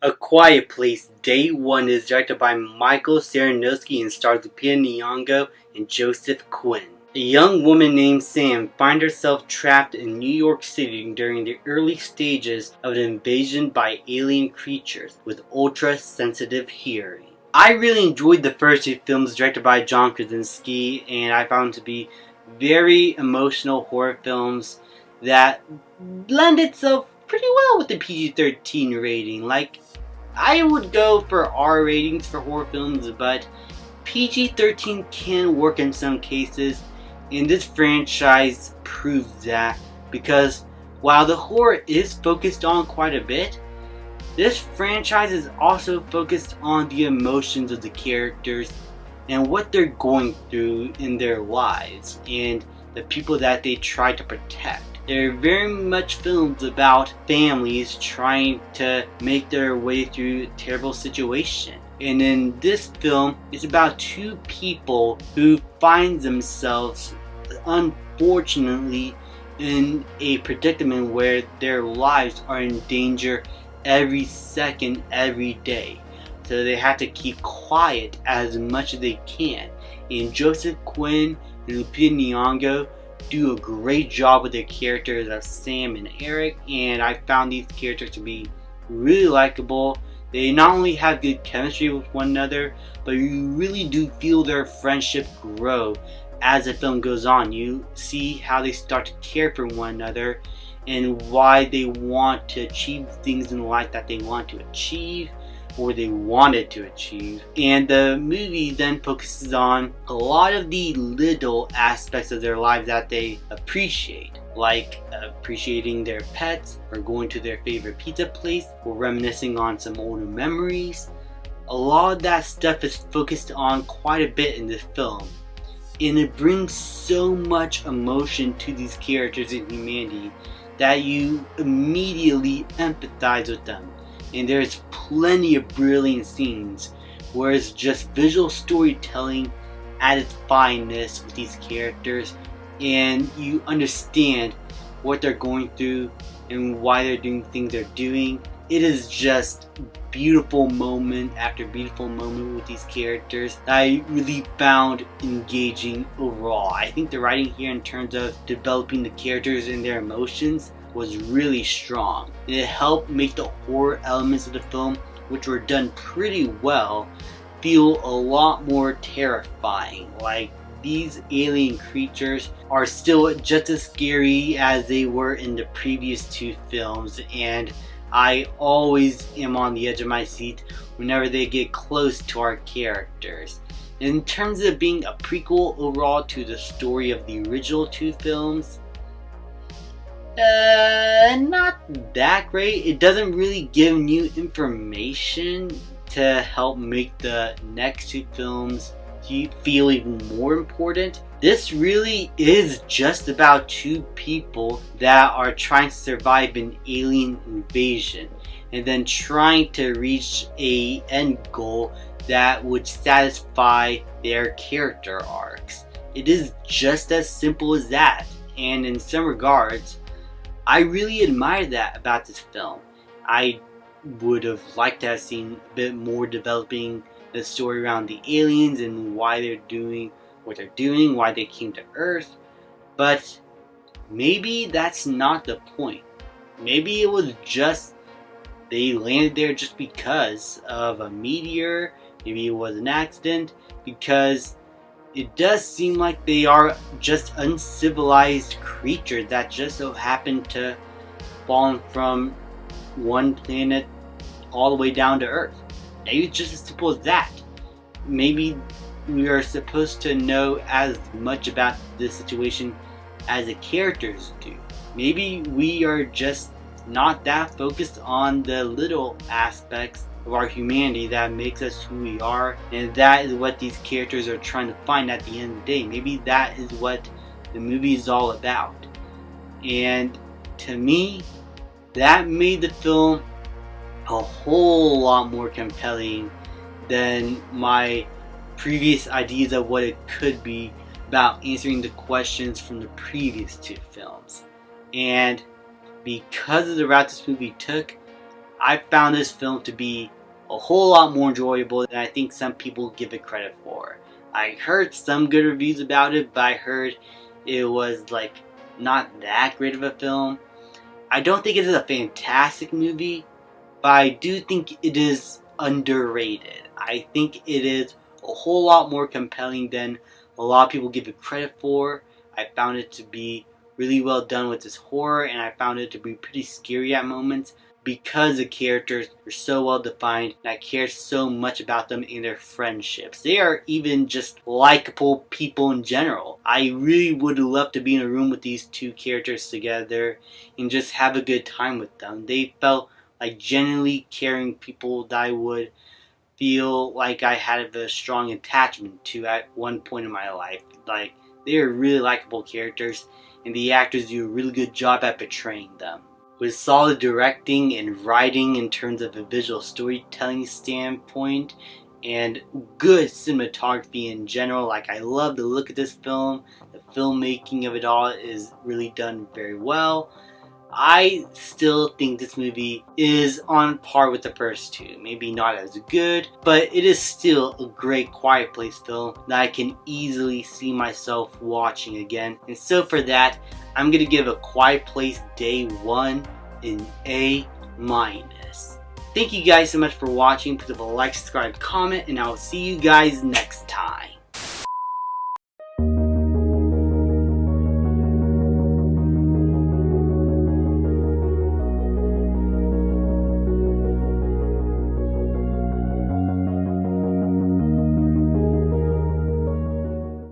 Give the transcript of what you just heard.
A Quiet Place Day 1 is directed by Michael Cernowski and stars Lupita Nyong'o and Joseph Quinn. A young woman named Sam finds herself trapped in New York City during the early stages of an invasion by alien creatures with ultra-sensitive hearing. I really enjoyed the first two films directed by John Krasinski, and I found them to be very emotional horror films that blend itself pretty well with the PG-13 rating. Like, I would go for R ratings for horror films, but PG-13 can work in some cases, and this franchise proves that, because while the horror is focused on quite a bit, this franchise is also focused on the emotions of the characters and what they're going through in their lives and the people that they try to protect. They're very much films about families trying to make their way through a terrible situation. And in this film, it's about two people who find themselves, unfortunately, in a predicament where their lives are in danger every second, every day. So they have to keep quiet as much as they can. And Joseph Quinn and Lupita Nyong'o do a great job with their characters of Sam and Eric, and I found these characters to be really likable. They not only have good chemistry with one another, but you really do feel their friendship grow as the film goes on. You see how they start to care for one another and why they want to achieve things in life that they want to achieve or they wanted to achieve. And the movie then focuses on a lot of the little aspects of their lives that they appreciate, like appreciating their pets, or going to their favorite pizza place, or reminiscing on some older memories. A lot of that stuff is focused on quite a bit in this film, and it brings so much emotion to these characters and humanity that you immediately empathize with them. And there's plenty of brilliant scenes where it's just visual storytelling at its finest with these characters, and you understand what they're going through and why they're doing things they're doing. It is just beautiful moment after beautiful moment with these characters that I really found engaging overall. I think the writing here in terms of developing the characters and their emotions was really strong. It helped make the horror elements of the film, which were done pretty well, feel a lot more terrifying. Like, these alien creatures are still just as scary as they were in the previous two films, and I always am on the edge of my seat whenever they get close to our characters. In terms of being a prequel overall to the story of the original two films, not that great. It doesn't really give new information to help make the next two films feel even more important. This really is just about two people that are trying to survive an alien invasion and then trying to reach a end goal that would satisfy their character arcs. It is just as simple as that, and in some regards, I really admire that about this film. I would have liked to have seen a bit more developing the story around the aliens and why they're doing what they're doing, why they came to Earth, but maybe that's not the point. Maybe it was just they landed there just because of a meteor. Maybe it was an accident, because it does seem like they are just uncivilized creatures that just so happen to fall from one planet all the way down to Earth. Maybe it's just as simple as that. Maybe we are supposed to know as much about this situation as the characters do. Maybe we are just not that focused on the little aspects of our humanity that makes us who we are, and that is what these characters are trying to find at the end of the day. Maybe that is what the movie is all about. And to me, that made the film a whole lot more compelling than my previous ideas of what it could be about answering the questions from the previous two films. And because of the route this movie took, I found this film to be a whole lot more enjoyable than I think some people give it credit for. I heard some good reviews about it, but I heard it was like not that great of a film. I don't think it is a fantastic movie, but I do think it is underrated. I think it is a whole lot more compelling than a lot of people give it credit for. I found it to be really well done with its horror, and I found it to be pretty scary at moments because the characters are so well defined, and I care so much about them and their friendships. They are even just likable people in general. I really would love to be in a room with these two characters together and just have a good time with them. They felt like genuinely caring people that I would feel like I had a strong attachment to at one point in my life. Like, they are really likable characters, and the actors do a really good job at portraying them. With solid directing and writing in terms of a visual storytelling standpoint, and good cinematography in general, like I love the look of this film. The filmmaking of it all is really done very well. I still think this movie is on par with the first two. Maybe not as good, but it is still a great Quiet Place film that I can easily see myself watching again. And so for that, I'm going to give A Quiet Place Day 1 an A-. Thank you guys so much for watching. Please leave a like, subscribe, comment, and I'll see you guys next time.